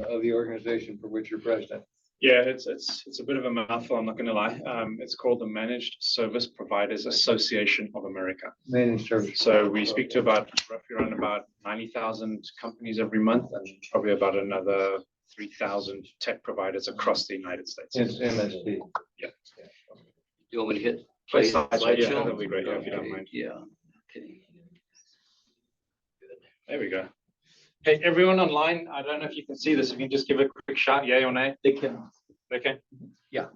of the organization for which you're president? Yeah, it's a bit of a mouthful, I'm not going to lie. It's called the Managed Service Providers Association of America. Managed service. So we speak to roughly around about 90,000 companies every month, and probably about another 3,000 tech providers across the United States. It's MSP. Yeah. You want me to hit play slideshow? Yeah, that'd be great, if you don't mind. Yeah. Okay. There we go. Hey, everyone online, I don't know if you can see this. If you can just give a quick shout, yay or nay. They can. They can? Yeah.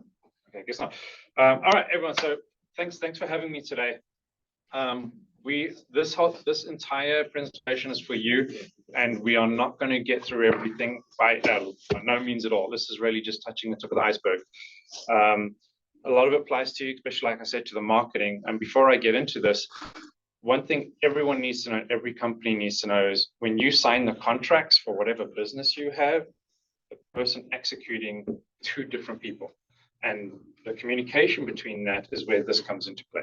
Okay, guess not. All right, everyone. So thanks for having me today. This entire presentation is for you, and we are not going to get through everything by no means at all. This is really just touching the tip of the iceberg. A lot of it applies to you, especially like I said, to the marketing. And before I get into this, one thing everyone needs to know, every company needs to know, is when you sign the contracts for whatever business you have, the person executing two different people. And the communication between that is where this comes into play.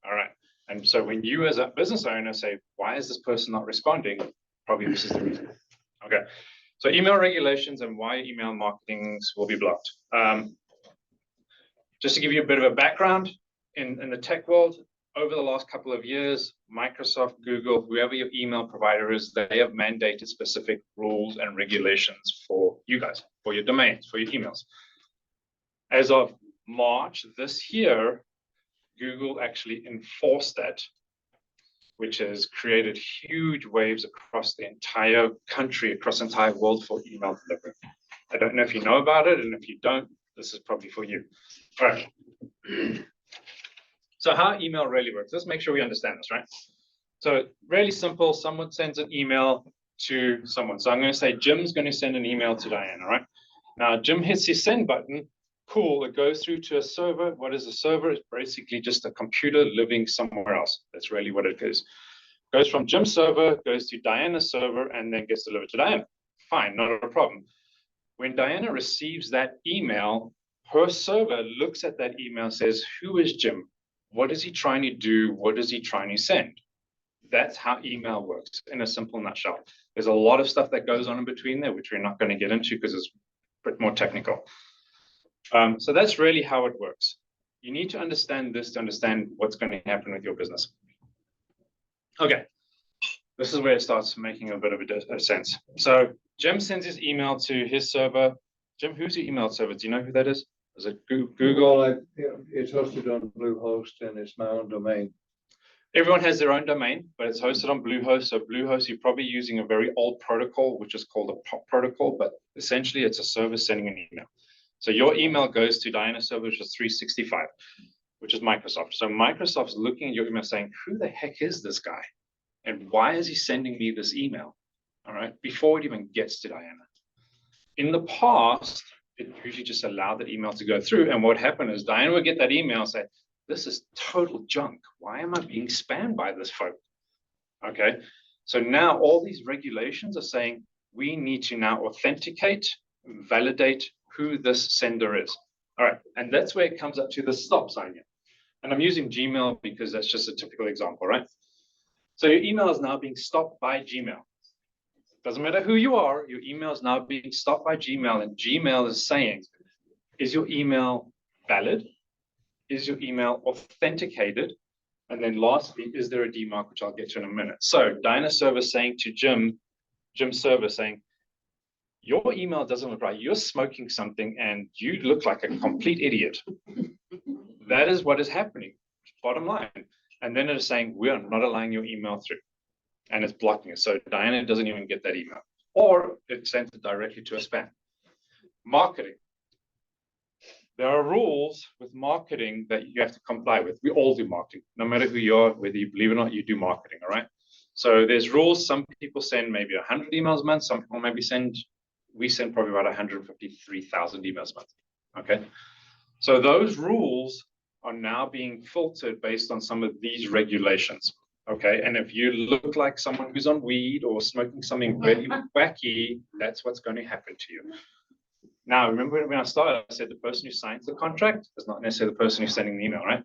All right. And so when you as a business owner say, why is this person not responding? Probably this is the reason. Okay. So email regulations and why email marketings will be blocked. Just to give you a bit of a background in the tech world, over the last couple of years, Microsoft, Google, whoever your email provider is, they have mandated specific rules and regulations for you guys, for your domains, for your emails. As of March this year, Google actually enforced that, which has created huge waves across the entire country, across the entire world for email delivery. I don't know if you know about it, and if you don't, this is probably for you. All right. So how email really works, let's make sure we understand this, right? So really simple, someone sends an email to someone. So I'm going to say, Jim's going to send an email to Diane, all right? Now, Jim hits his send button. Cool, it goes through to a server. What is a server? It's basically just a computer living somewhere else. That's really what it is. Goes from Jim's server, goes to Diana's server, and then gets delivered to Diana. Fine, not a problem. When Diana receives that email, her server looks at that email and says, who is Jim? What is he trying to do? What is he trying to send? That's how email works in a simple nutshell. There's a lot of stuff that goes on in between there, which we're not going to get into because it's a bit more technical. So that's really how it works. You need to understand this to understand what's going to happen with your business. Okay, this is where it starts making a bit of a sense. So Jim sends his email to his server. Jim, who's your email server? Do you know who that is? Is it Google? Well, it's hosted on Bluehost, and it's my own domain. Everyone has their own domain, but it's hosted on Bluehost. So Bluehost, you're probably using a very old protocol, which is called a POP protocol, but essentially it's a service sending an email. So your email goes to Diana's server, which is 365, which is Microsoft. So Microsoft's looking at your email saying, who the heck is this guy? And why is he sending me this email? All right, before it even gets to Diana. In the past, it usually just allowed that email to go through. And what happened is Diana would get that email and say, this is total junk. Why am I being spammed by this folk? Okay, so now all these regulations are saying we need to now authenticate, validate who this sender is. All right, and that's where it comes up to the stop sign here. And I'm using Gmail because that's just a typical example, right? So your email is now being stopped by Gmail. Doesn't matter who you are, your email is now being stopped by Gmail, and Gmail is saying, is your email valid? Is your email authenticated? And then lastly, is there a DMARC, which I'll get to in a minute. So Diana's server saying to Jim's server saying, your email doesn't look right. You're smoking something and you look like a complete idiot. That is what is happening, bottom line. And then it is saying, we are not allowing your email through. And it's blocking it. So Diana doesn't even get that email. Or it sends it directly to a spam. Marketing. There are rules with marketing that you have to comply with. We all do marketing. No matter who you are, whether you believe it or not, you do marketing, all right? So there's rules. Some people send maybe 100 emails a month. Some people maybe we send probably about 153,000 emails a month, okay? So those rules are now being filtered based on some of these regulations. Okay, and if you look like someone who's on weed or smoking something really wacky, that's what's going to happen to you. Now, remember when I started, I said the person who signs the contract is not necessarily the person who's sending the email, right?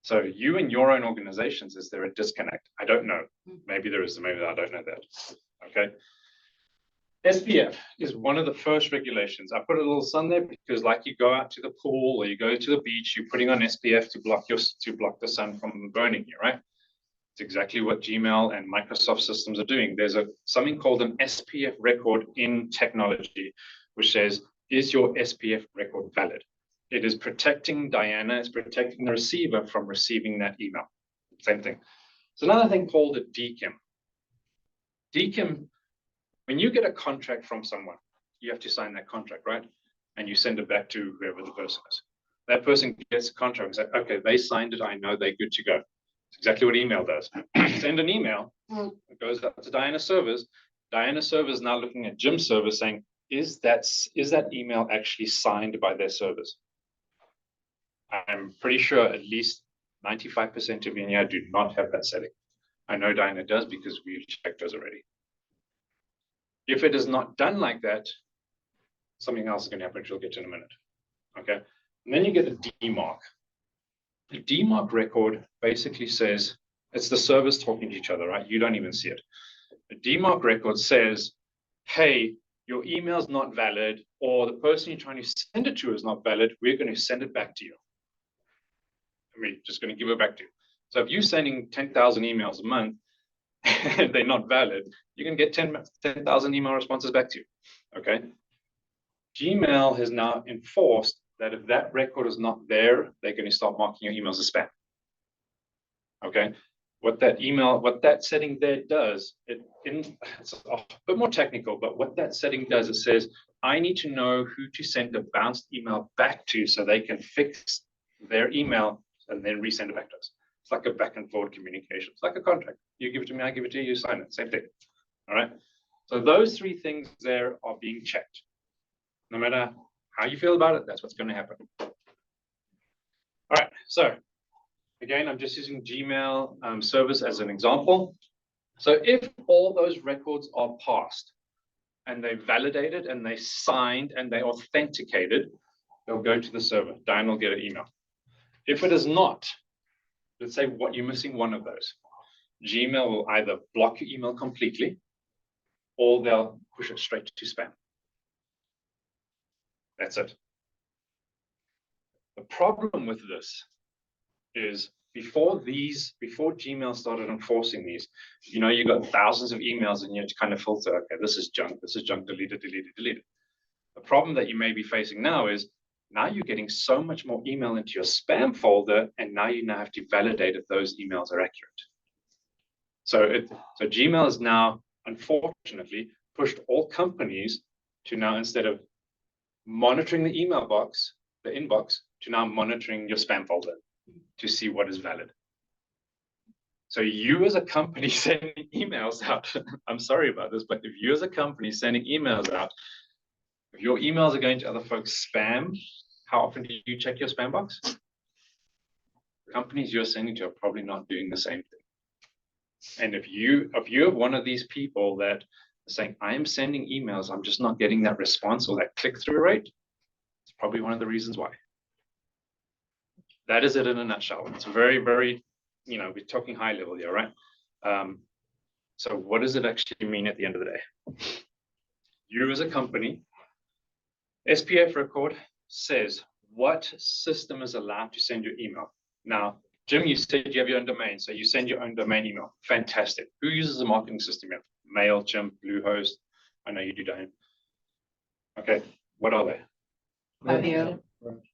So you and your own organizations, is there a disconnect? I don't know. Maybe there is, maybe I don't know that. Okay. SPF is one of the first regulations. I put a little sun there because, like, you go out to the pool or you go to the beach, you're putting on SPF to block the sun from burning you, right? It's exactly what Gmail and Microsoft systems are doing. There's something called an SPF record in technology, which says, is your SPF record valid? It is protecting Diana, it's protecting the receiver from receiving that email. Same thing. There's another thing called a DKIM. DKIM, when you get a contract from someone, you have to sign that contract, right? And you send it back to whoever the person is. That person gets a contract and says, okay, they signed it, I know they're good to go. It's exactly what email does. Send an email, it goes up to Diana servers. Diana servers now looking at Jim's server saying, is that email actually signed by their servers? I'm pretty sure at least 95% of you here do not have that setting. I know Diana does because we've checked those already. If it is not done like that, something else is going to happen, which we'll get to in a minute. Okay. And then you get the DMARC. The DMARC record basically says, it's the servers talking to each other, right? You don't even see it. The DMARC record says, hey, your email's not valid, or the person you're trying to send it to is not valid. We're going to send it back to you. We're just going to give it back to you. So if you're sending 10,000 emails a month, and they're not valid, you can get 10,000 email responses back to you. Okay. Gmail has now enforced that if that record is not there, they're going to start marking your emails as spam. Okay. What that setting there does, it's a bit more technical, but what that setting does, it says, I need to know who to send a bounced email back to so they can fix their email and then resend it back to us. It's like a back and forward communication. It's like a contract. You give it to me, I give it to you, you sign it. Same thing. All right. So those three things there are being checked. No matter how you feel about it, that's what's going to happen. All right. So again, I'm just using Gmail service as an example. So if all those records are passed and they validated and they signed and they authenticated, they'll go to the server. Diane will get an email. If it is not, let's say what you're missing one of those, Gmail will either block your email completely or they'll push it straight to spam. That's it. The problem with this is before Gmail started enforcing these, you got thousands of emails and you have to kind of filter, okay, this is junk, delete it, delete it, delete it. The problem that you may be facing now is now you're getting so much more email into your spam folder, and now you have to validate if those emails are accurate. So Gmail has now, unfortunately, pushed all companies to now, instead of monitoring the email box, the inbox, to now monitoring your spam folder to see what is valid. So you as a company sending emails out, I'm sorry about this, but if you as a company sending emails out, if your emails are going to other folks' spam, how often do you check your spam box? The companies you're sending to are probably not doing the same thing. And if you have one of these people that are saying, I am sending emails, I'm just not getting that response or that click-through rate, it's probably one of the reasons why. That is it in a nutshell. It's very, very, we're talking high level here, right? So what does it actually mean at the end of the day? You as a company, SPF record says what system is allowed to send your email. Now, Jim, you said you have your own domain, so you send your own domain email. Fantastic. Who uses a marketing system here? MailChimp, Bluehost. I know you do, Diane. Okay, what are they?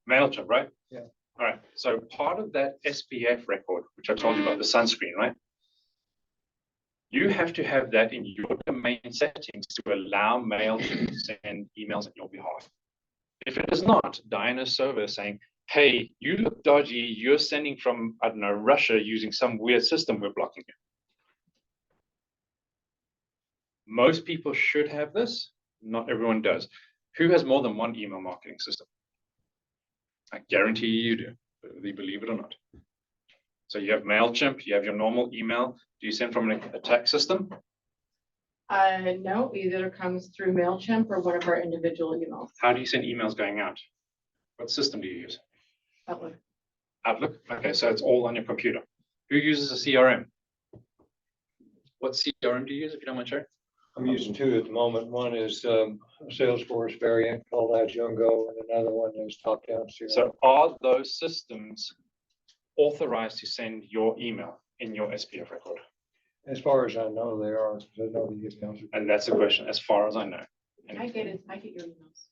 MailChimp, right? Yeah. All right. So part of that SPF record, which I told you about, the sunscreen, right? You have to have that in your domain settings to allow MailChimp to send emails on your behalf. If it is not, Diana's server is saying, hey, you look dodgy, you're sending from, I don't know, Russia using some weird system, we're blocking you. Most people should have this. Not everyone does. Who has more than one email marketing system? I guarantee you do, whether you believe it or not. So you have MailChimp, you have your normal email. Do you send from a text system? No, either comes through MailChimp or one of our individual emails. How do you send emails going out? What system do you use? Outlook. Outlook? Okay, so it's all on your computer. Who uses a CRM? What CRM do you use, if you don't mind sharing? I'm using two at the moment. One is a Salesforce variant called Adjungo, and another one is top-down. So are those systems authorized to send your email in your SPF record? As far as I know, they are. 'Cause I know the emails. And that's the question, as far as I know. I get it, I get your emails.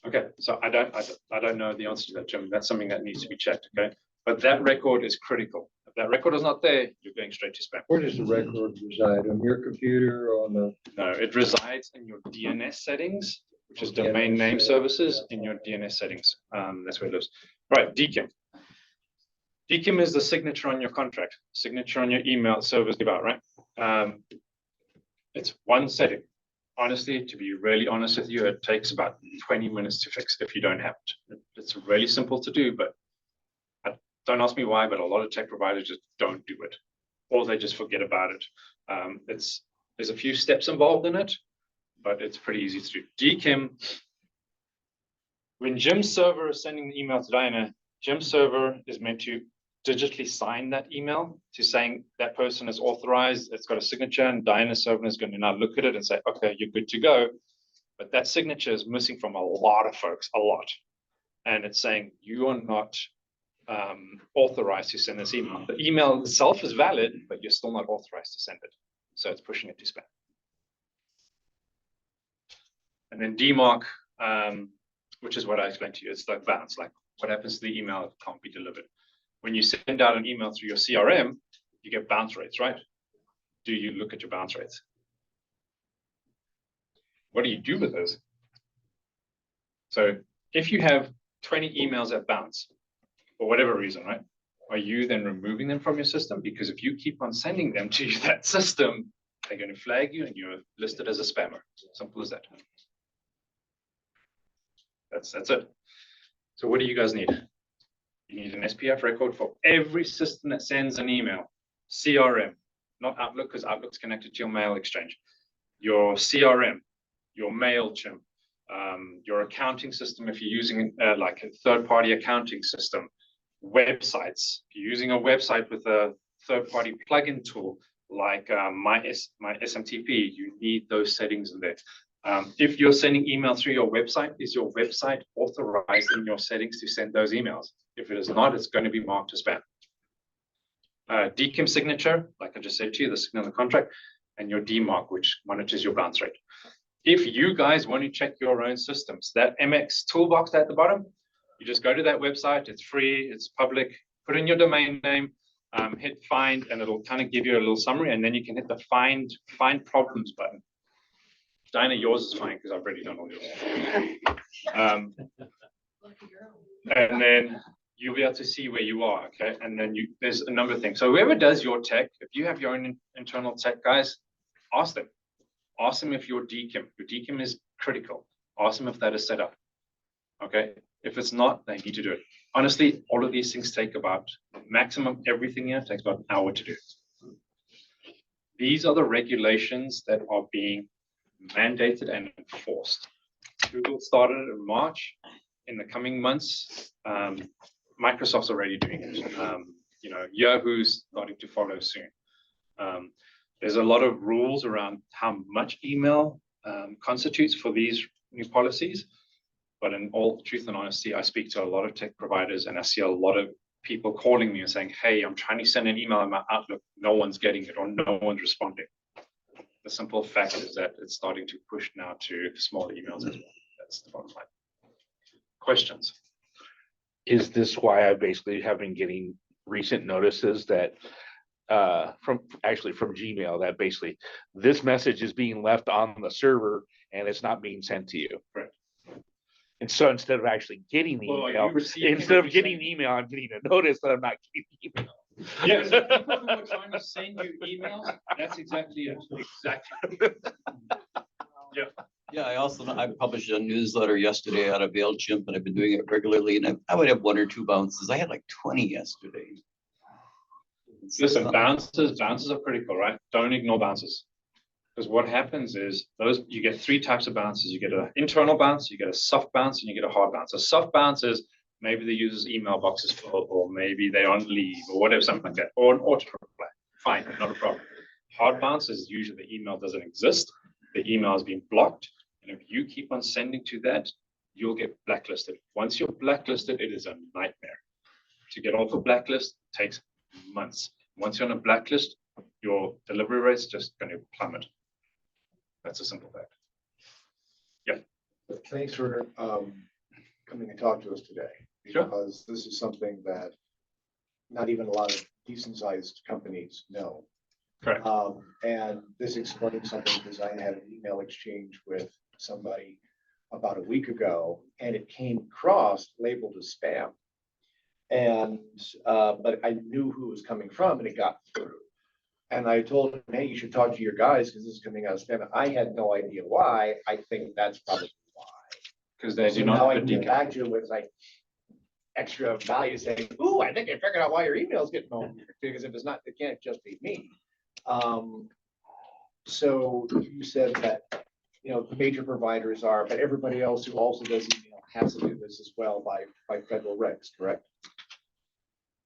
Okay, so I don't know the answer to that, Jim. That's something that needs to be checked, okay? But that record is critical. If that record is not there, you're going straight to spam. Where does the record reside? On your computer or on the? No, it resides in your DNS settings, which is DNS, domain name services in your DNS settings. That's where it lives. Right, DKIM. DKIM is the signature on your contract, signature on your email service give out, right? It's one setting. Honestly, to be really honest with you, it takes about 20 minutes to fix if you don't have it. It's really simple to do, but don't ask me why, but a lot of tech providers just don't do it, or they just forget about it. There's a few steps involved in it, but it's pretty easy to do. DKIM, when Jim's server is sending the email to Diana, Jim's server is meant to digitally sign that email to saying that person is authorized, it's got a signature, and Diana's server is going to now look at it and say, okay, you're good to go. But that signature is missing from a lot of folks, a lot. And it's saying you are not authorized to send this email. The email itself is valid, but you're still not authorized to send it. So it's pushing it to spam. And then DMARC, which is what I explained to you, it's like bounce, like what happens to the email if it can't be delivered. When you send out an email through your CRM, you get bounce rates, right? Do you look at your bounce rates? What do you do with those? So if you have 20 emails that bounce, for whatever reason, right? Are you then removing them from your system? Because if you keep on sending them to that system, they're going to flag you and you're listed as a spammer. Simple as that. That's it. So what do you guys need? You need an SPF record for every system that sends an email. CRM, not Outlook, because Outlook's connected to your mail exchange. Your CRM, your MailChimp, your accounting system, if you're using like a third-party accounting system, websites. If you're using a website with a third-party plugin tool like my SMTP, you need those settings in there. If you're sending email through your website, is your website authorized in your settings to send those emails? If it is not, it's going to be marked as spam. DKIM signature, like I just said to you, the signal on the contract, and your DMARC, which monitors your bounce rate. If you guys want to check your own systems, that MX toolbox at the bottom, you just go to that website. It's free, it's public. Put in your domain name, hit find, and it'll kind of give you a little summary, and then you can hit the find problems button. Dinah, yours is fine because I've already done all yours. And then you'll be able to see where you are, okay? And then there's a number of things. So whoever does your tech, if you have your own internal tech guys, ask them. Ask them if your DKIM is critical. Ask them if that is set up, okay? If it's not, they need to do it. Honestly, all of these things take about maximum, everything here takes about an hour to do. These are the regulations that are being mandated and enforced. Google started in March. In the coming months, Microsoft's already doing it. Yahoo's starting to follow soon. There's a lot of rules around how much email constitutes for these new policies. But in all truth and honesty, I speak to a lot of tech providers and I see a lot of people calling me and saying, hey, I'm trying to send an email in my Outlook. No one's getting it or no one's responding. The simple fact is that it's starting to push now to small emails as well. That's the bottom line. Questions? Is this why I basically have been getting recent notices that from Gmail that basically this message is being left on the server and it's not being sent to you? Right. And so instead of actually getting the email, instead of getting the email, I'm getting a notice that I'm not getting the email. Yes, people who are trying to send you emails, that's exactly it. Exactly. Yeah. Yeah, I published a newsletter yesterday out of MailChimp, and I've been doing it regularly, and I would have 1 or 2 bounces. I had like 20 yesterday. Listen, bounces are critical, right? Don't ignore bounces. Because what happens is you get 3 types of bounces. You get an internal bounce, you get a soft bounce, and you get a hard bounce. A soft bounce is maybe the user's email box is full, or maybe they're on leave, or whatever, something like that, or an auto reply. Fine, not a problem. Hard bounce is usually the email doesn't exist. The email has been blocked. And if you keep on sending to that, you'll get blacklisted. Once you're blacklisted, it is a nightmare. To get off a blacklist takes months. Once you're on a blacklist, your delivery rate's just going to plummet. That's a simple fact. Thanks for coming and talk to us today. Sure. Because this is something that not even a lot of decent sized companies know. Correct. And this explains something because I had an email exchange with somebody about a week ago and it came across labeled as spam. And but I knew who it was coming from and it got through. And I told him, hey, you should talk to your guys because this is coming out of spam. I had no idea why. I think that's probably why. Because they So do now not I have a can get decom. back to it with like extra value saying, ooh, I think I figured out why your email's getting home. Because if it's not, it can't just be me. So you said that, you know, the major providers are, but everybody else who also does email has to do this as well by federal regs, correct?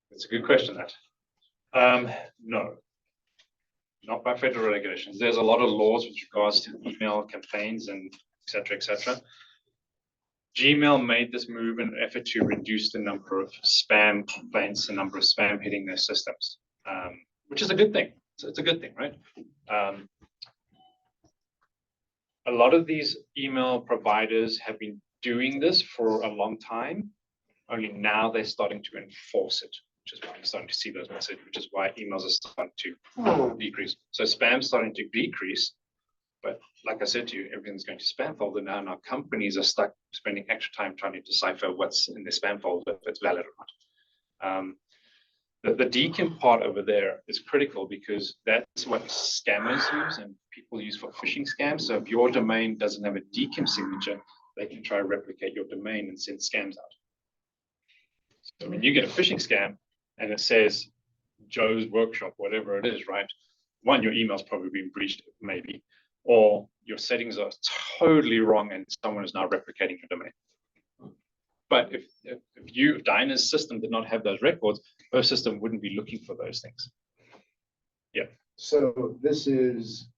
That's a good question, that. No, not by federal regulations. There's a lot of laws with regards to email campaigns and et cetera, et cetera. Gmail made this move in an effort to reduce the number of spam complaints, the number of spam hitting their systems, which is a good thing. So it's a good thing, right? A lot of these email providers have been doing this for a long time. Only now they're starting to enforce it, which is why I'm starting to see those messages, which is why emails are starting to decrease. So spam's starting to decrease. But like I said to you, everything's going to spam folder now. Now companies are stuck spending extra time trying to decipher what's in the spam folder, if it's valid or not. The DKIM part over there is critical because that's what scammers use and people use for phishing scams. So if your domain doesn't have a DKIM signature, they can try to replicate your domain and send scams out. So when you get a phishing scam and it says Joe's Workshop, whatever it is, right? One, your email's probably been breached, maybe, or your settings are totally wrong and someone is now replicating your domain. But if Dinah's system did not have those records, her system wouldn't be looking for those things. Yeah. So this is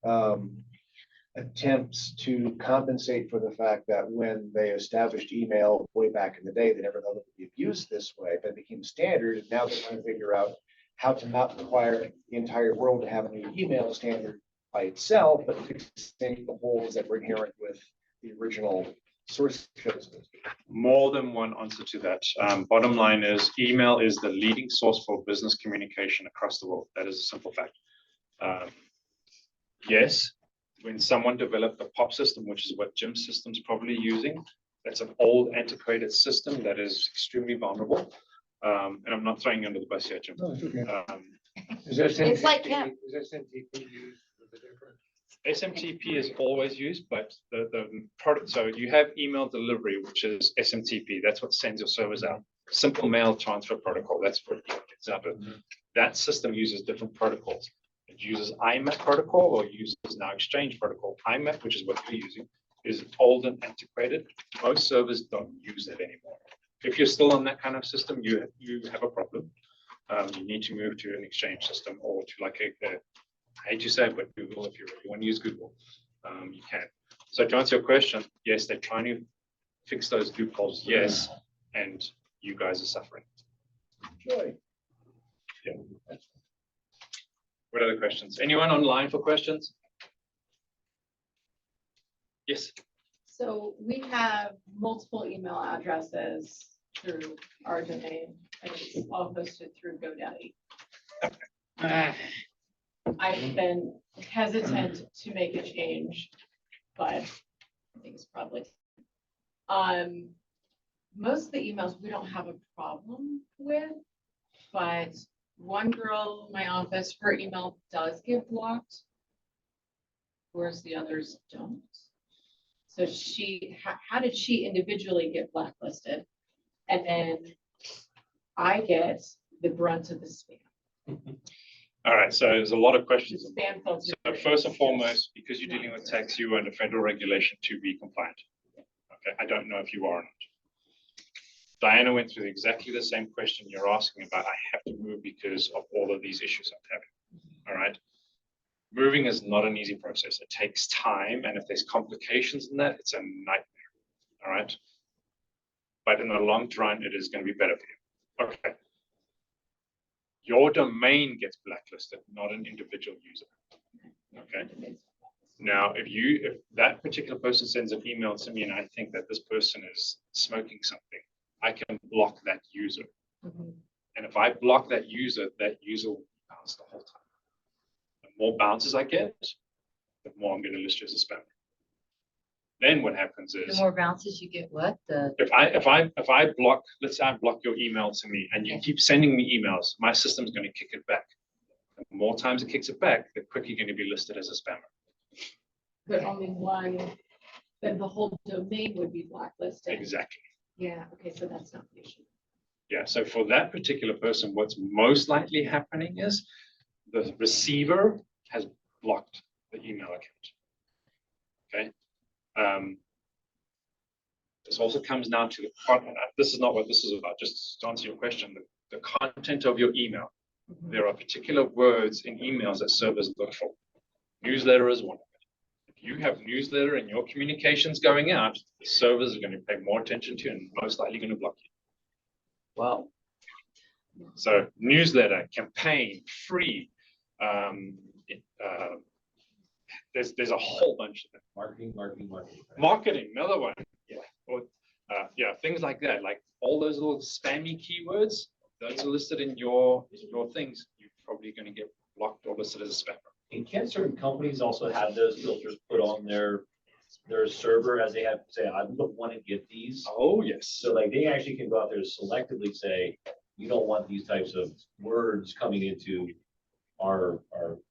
attempts to compensate for the fact that when they established email way back in the day, they never thought it would be abused this way, but it became standard. And now they're trying to figure out how to not require the entire world to have a new email standard by itself, but fixing the holes that were inherent with the original source code. More than one answer to that. Bottom line is email is the leading source for business communication across the world. That is a simple fact. Yes, when someone developed a POP system, which is what Jim's system's probably using, that's an old antiquated system that is extremely vulnerable. And I'm not throwing you under the bus here, Jim. No, it's okay. It's like hemp. Is SMTP used for the different? SMTP is always used, but the product, so you have email delivery, which is SMTP. That's what sends your servers out. Simple mail transfer protocol. That's for example. That system uses different protocols. It uses IMAP protocol or uses now Exchange protocol. IMAP, which is what you're using, is old and antiquated. Most servers don't use that anymore. If you're still on that kind of system, you have a problem. You need to move to an Exchange system or to like I hate to say it, but Google, if you really want to use Google, you can. So to answer your question, yes, they're trying to fix those loopholes, yes, and you guys are suffering. Joy. Yeah. What other questions? Anyone online for questions? Yes. So we have multiple email addresses through our domain, and it's all hosted through GoDaddy. I've been hesitant to make a change, but I think it's probably. Most of the emails we don't have a problem with, but one girl in my office, her email does get blocked, whereas the others don't. So how did she individually get blacklisted? And then I get the brunt of the spam. All right, so there's a lot of questions. Spam filter. So first and foremost, because you're dealing with tax, you are under federal regulation to be compliant. Okay, I don't know if you are or not. Diana went through exactly the same question you're asking about. I have to move because of all of these issues I'm having. All right. moving is not an easy process. It takes time, and if there's complications in that, it's a nightmare. All right. But in the long run, it is going to be better for you. Okay. Your domain gets blacklisted, not an individual user. Okay. Now, if that particular person sends an email to me and I think that this person is smoking something, I can block that user. And if I block that user will bounce the whole time. The more bounces I get, the more I'm going to list you as a spammer. Then what happens The is, more bounces you get, what? if I block, let's say I block your email to me and you keep sending me emails, my system's going to kick it back. The more times it kicks it back, the quicker you're going to be listed as a spammer. But only one, then the whole domain would be blacklisted. Exactly. Yeah, okay, so that's not the issue. Yeah, so for that particular person, what's most likely happening is the receiver has blocked the email account. Okay. This also comes down to the content. This is not what this is about. Just to answer your question, the content of your email. There are particular words in emails that servers look for. Newsletter is one of it. If you have newsletter and your communications going out, the servers are going to pay more attention to you and most likely going to block you. Wow. So newsletter, campaign, free. There's a whole bunch of them. Marketing, another one. Yeah. Or, things like that. Like all those little spammy keywords, those are listed in your things. You're probably going to get blocked or listed as a spammer. And can certain companies also have those filters put on their server as they have, say, I don't want to get these? Oh, yes. So like they actually can go out there to selectively say, you don't want these types of words coming into our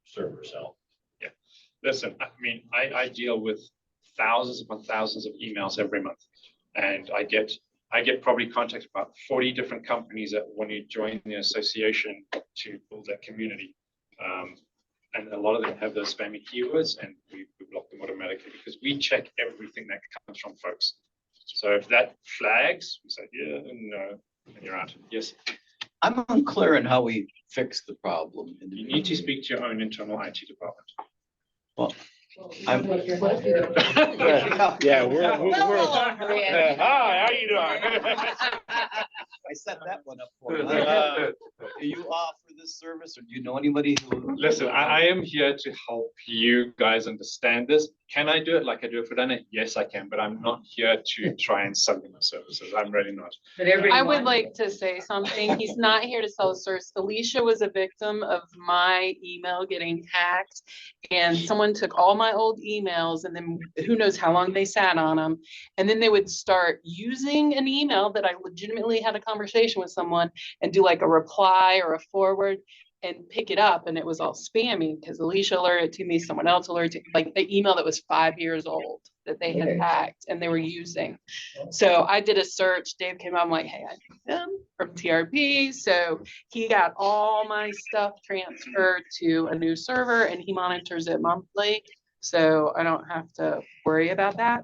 server cell. Yeah. Listen, I mean, I deal with thousands upon thousands of emails every month. And I get probably contacted about 40 different companies that want to join the association to build that community. And a lot of them have those spammy keywords, and we block them automatically because we check everything that comes from folks. So if that flags, we say, yeah, no, and you're out. Yes. I'm unclear on how we fix the problem. You need to speak to your own internal IT department. Well, I'm. Yeah, we're hi, how you doing? I set that one up for you. Do you offer this service, or do you know anybody who? Listen, I am here to help you guys understand this. Can I do it like I do it for Dana? Yes, I can, but I'm not here to try and sell you my services. I'm really not. But everyone. I would like to say something. He's not here to sell service. Alicia was a victim of my email getting hacked, and someone took all my old emails, and then who knows how long they sat on them. And then they would start using an email that I legitimately had a conversation with someone and do like a reply or a forward and pick it up, and it was all spammy because Alicia alerted to me, someone else alerted, like the email that was 5 years old that they had hacked and they were using. So I did a search. Dave came out, I'm like, hey, I know him from TRP. So he got all my stuff transferred to a new server and he monitors it monthly. So I don't have to worry about that.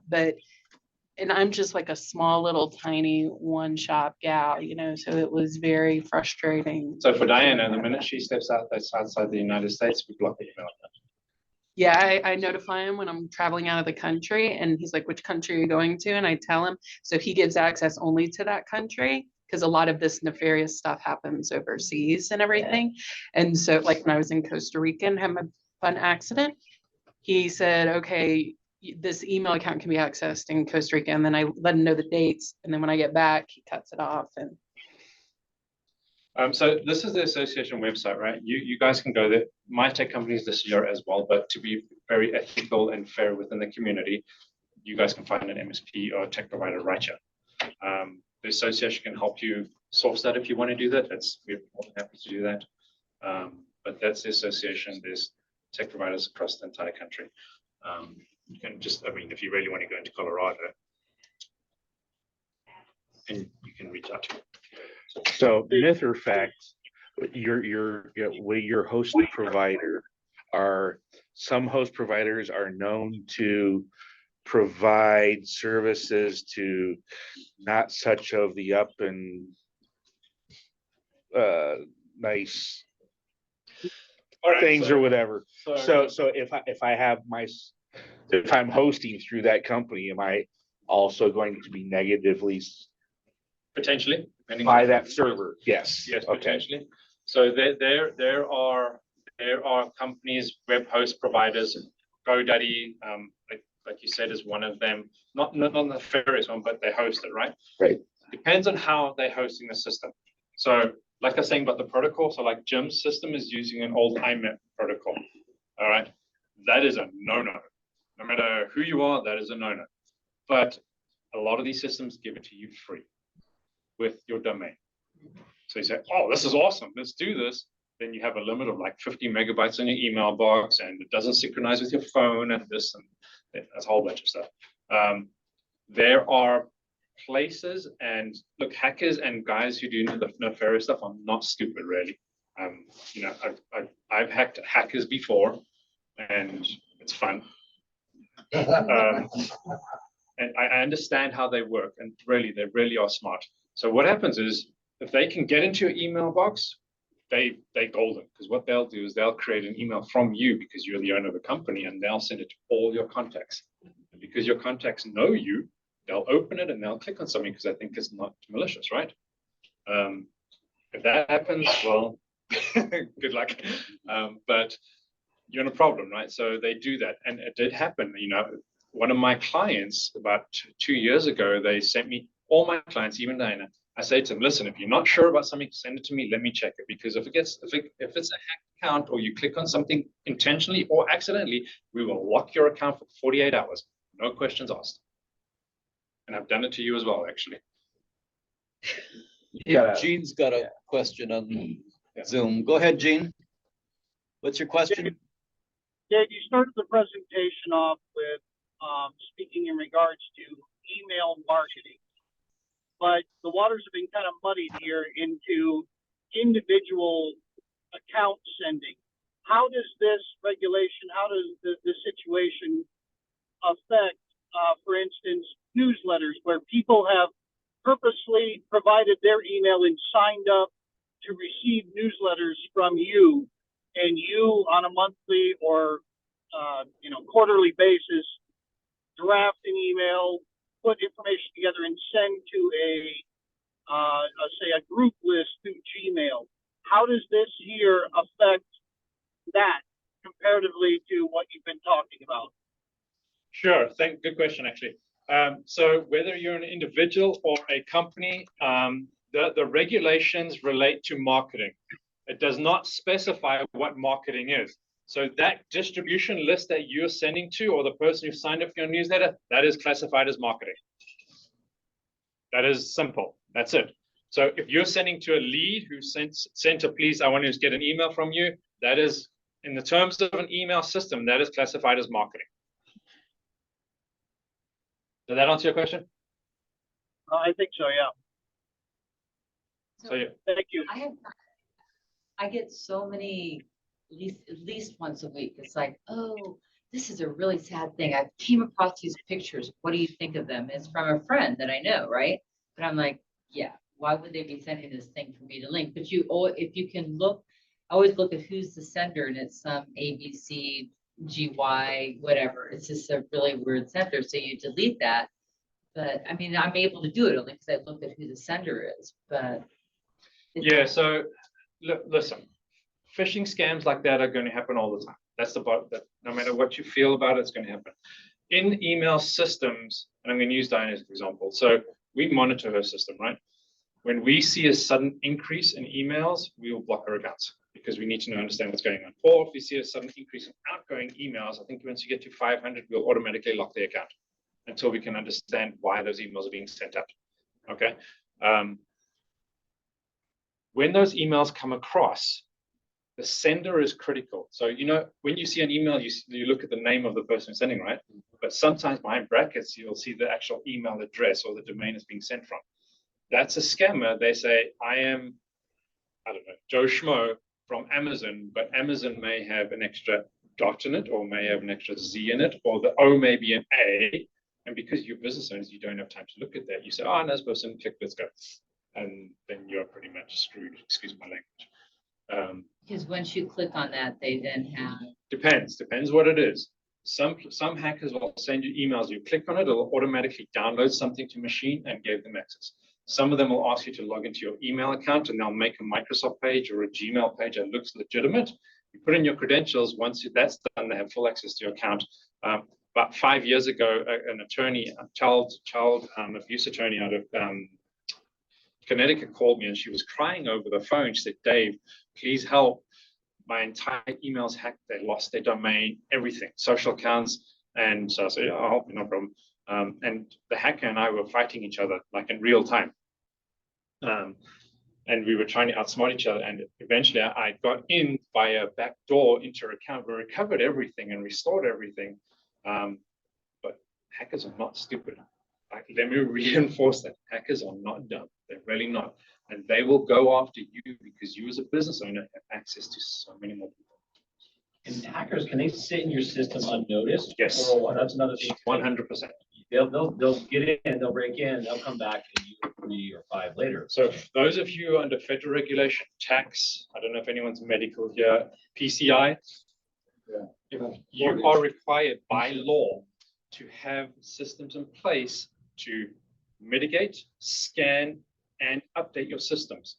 And I'm just like a small little tiny one shop gal, so it was very frustrating. So for Diana, the minute she steps out that's outside the United States, we block the email. Yeah, I notify him when I'm traveling out of the country and he's like, which country are you going to? And I tell him, so he gives access only to that country because a lot of this nefarious stuff happens overseas and everything. And so like when I was in Costa Rica and had my fun accident, he said, okay, this email account can be accessed in Costa Rica. And then I let him know the dates. And then when I get back, he cuts it off. And so this is the association website, right? You guys can go there. My tech company is listed here as well, but to be very ethical and fair within the community, you guys can find an MSP or a tech provider right here. The association can help you source that if you want to do that. We're more than happy to do that. But that's the association. There's tech providers across the entire country. You can just, if you really want to go into Colorado, and you can reach out to me. So myth or fact, your host provider some host providers are known to provide services to not such of the up and nice All right, things or whatever. so So if I have if I'm hosting through that company, am I also going to be negatively potentially, depending by on that server? Yes. Yes, Okay. potentially. So there are companies, web host providers, GoDaddy, like you said, is one of them. Not the fairest one, but they host it, right? Right. Depends on how they're hosting the system. So like I was saying about the protocol, so like Jim's system is using an old IMAP protocol. All right. That is a no-no. No matter who you are, that is a no-no. But a lot of these systems give it to you free with your domain. So you say, oh, this is awesome. Let's do this. Then you have a limit of like 50 megabytes in your email box, and it doesn't synchronize with your phone and this, and that's a whole bunch of stuff. There are places, and look, hackers and guys who do the nefarious stuff are not stupid, really. You know, I've hacked hackers before, and it's fun. And I understand how they work, and really, they really are smart. So what happens is, if they can get into your email box, they're golden, because what they'll do is they'll create an email from you because you're the owner of the company, and they'll send it to all your contacts. And because your contacts know you, they'll open it and they'll click on something because I think it's not malicious, right? If that happens, well, good luck. But you're in a problem, right? So they do that, and it did happen. You know, one of my clients about 2 years ago, they sent me, all my clients, even Diana, I say to them, listen, if you're not sure about something, send it to me. Let me check it, because if it's a hacked account, or you click on something intentionally or accidentally, we will lock your account for 48 hours. No questions asked. And I've done it to you as well, actually. Yeah. Gene's got a question on Zoom. Go ahead, Gene. What's your question? Dave, you started the presentation off with speaking in regards to email marketing, but the waters have been kind of muddied here into individual account sending. How does this regulation, how does the situation affect, for instance, newsletters where people have purposely provided their email and signed up to receive newsletters from you, and you on a monthly or quarterly basis draft an email, put information together, and send to say a group list through Gmail. How does this here affect that comparatively to what you've been talking about? Sure. Good question, actually. So whether you're an individual or a company, the regulations relate to marketing. It does not specify what marketing is. So that distribution list that you're sending to, or the person who signed up for your newsletter, that is classified as marketing. That is simple. That's it. So if you're sending to a lead who sent a please, I want to get an email from you, that is, in the terms of an email system, that is classified as marketing. Did that answer your question? I think so, yeah. So yeah. Thank you. I get so many, at least once a week. It's like, oh, this is a really sad thing. I came across these pictures. What do you think of them? It's from a friend that I know, right? But I'm like, yeah, why would they be sending this thing for me to link? But if you can look, I always look at who's the sender, and it's some ABC, GY, whatever. It's just a really weird sender. So you delete that. But I mean, I'm able to do it only because I looked at who the sender is. But yeah, so listen, phishing scams like that are going to happen all the time. That's about that. No matter what you feel about it, it's going to happen. In email systems, and I'm going to use Diana as an example. So we monitor her system, right? When we see a sudden increase in emails, we will block her accounts because we need to understand what's going on. Or if we see a sudden increase in outgoing emails, I think once you get to 500, we'll automatically lock the account until we can understand why those emails are being sent out. Okay. When those emails come across, the sender is critical. So, you know, when you see an email, you look at the name of the person sending, right? But sometimes behind brackets, you'll see the actual email address or the domain it's being sent from. That's a scammer. They say, I am, I don't know, Joe Schmo from Amazon, but Amazon may have an extra dot in it, or may have an extra Z in it, or the O may be an A. And because you're business owners, you don't have time to look at that. You say, oh, nice person, click, let's go. And then you're pretty much screwed, excuse my language. Because once you click on that, they then have, Depends what it is. Some hackers will send you emails. You click on it, it'll automatically download something to machine and give them access. Some of them will ask you to log into your email account and they'll make a Microsoft page or a Gmail page that looks legitimate. You put in your credentials. Once that's done, they have full access to your account. About 5 years ago, an attorney, a child abuse attorney out of Connecticut called me and she was crying over the phone. She said, "Dave, please help. My entire email's hacked. They lost their domain, everything, social accounts." And so I said, "Yeah, I'll help you, no problem." And the hacker and I were fighting each other like in real time. And we were trying to outsmart each other. And eventually I got in via a back door into her account. We recovered everything and restored everything. But hackers are not stupid. Let me reinforce that. Hackers are not dumb. They're really not. And they will go after you because you as a business owner have access to so many more people. And hackers, can they sit in your system unnoticed? Yes. Or that's another thing. 100%. They'll get in, they'll break in, they'll come back a year, 3 or 5 later. So for those of you under federal regulation, tax, I don't know if anyone's medical here, PCI, you are required by law to have systems in place to mitigate, scan, and update your systems.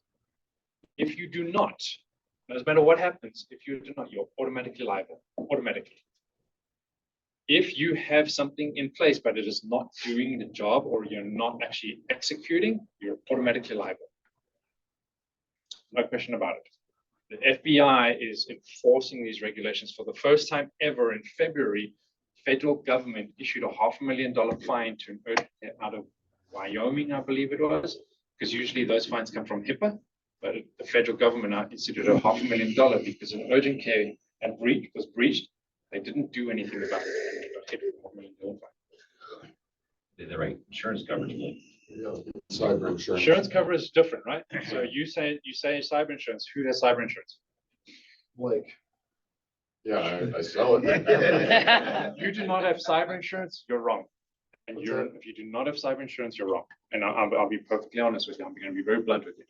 If you do not, no matter what happens, if you do not, you're automatically liable, automatically. If you have something in place, but it is not doing the job or you're not actually executing, you're automatically liable. No question about it. The FBI is enforcing these regulations for the first time ever in February. Federal government issued a $500,000 fine to an urgent care out of Wyoming, I believe it was, because usually those fines come from HIPAA, but the federal government now instituted a $500,000 because an urgent care was breached. They didn't do anything about it. They got hit with a $500,000 fine. The right insurance coverage. Cyber insurance. Insurance cover is different, right? So you say cyber insurance. Who has cyber insurance? Like, yeah, I sell it. You do not have cyber insurance, you're wrong. And if you do not have cyber insurance, you're wrong. And I'll be perfectly honest with you. I'm going to be very blunt with you.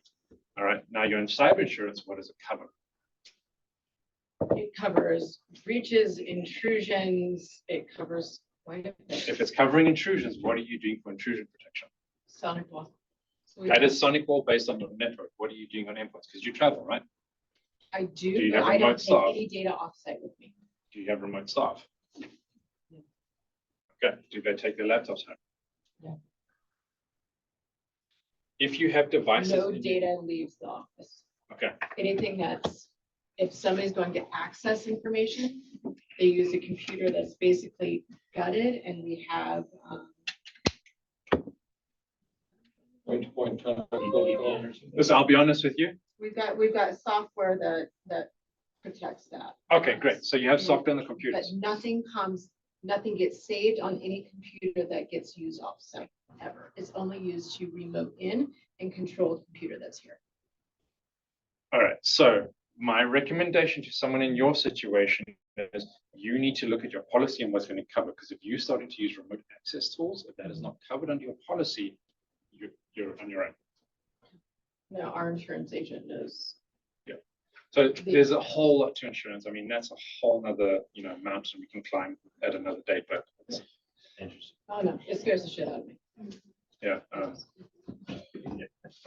All right. Now you're in cyber insurance. What does it cover? It covers breaches, intrusions, it covers quite a bit. If it's covering intrusions, what are you doing for intrusion protection? Sonic wall. So That is Sonic Wall based on your network. What are you doing on endpoints? Because you travel, right? I Do do, you but have I don't remote take staff? any data offsite with me. Do you have remote staff? Okay. Do they take their laptops home? Yeah. If you have devices. No data leaves the office. Okay. Anything if somebody's going to access information, they use a computer that's basically gutted, and we have, Point-to-point Listen, I'll be honest with you. we've got software that protects that. Okay, great. So you have software on the But computers. nothing gets saved on any computer that gets used offsite ever. It's only used to remote in and control the computer that's here. All right. So my recommendation to someone in your situation is you need to look at your policy and what's going to cover. Because if you started to use remote access tools, if that is not covered under your policy, you're on your own. Now, our insurance agent knows. So there's a whole lot to insurance. I mean, that's a whole nother, mountain we can climb at another date, but it's Interesting. Oh, no, it scares the shit out of me. yeah. I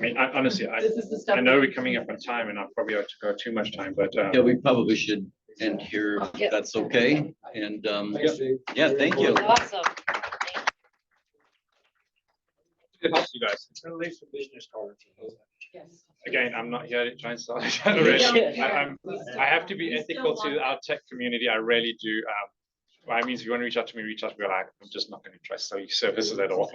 mean, honestly, This is the stuff. I know we're coming up on time and I probably ought to go too much time, but Yeah, we probably should end here, if that's okay. And, yeah, thank you. Awesome. it helps you guys. At least a business card. Yes. Again, I'm not here to try and sell it. I have to be ethical to our tech community. I really do. Well, I mean, if you want to reach out to me, reach out to me. I'm just not going to try to sell you services at all.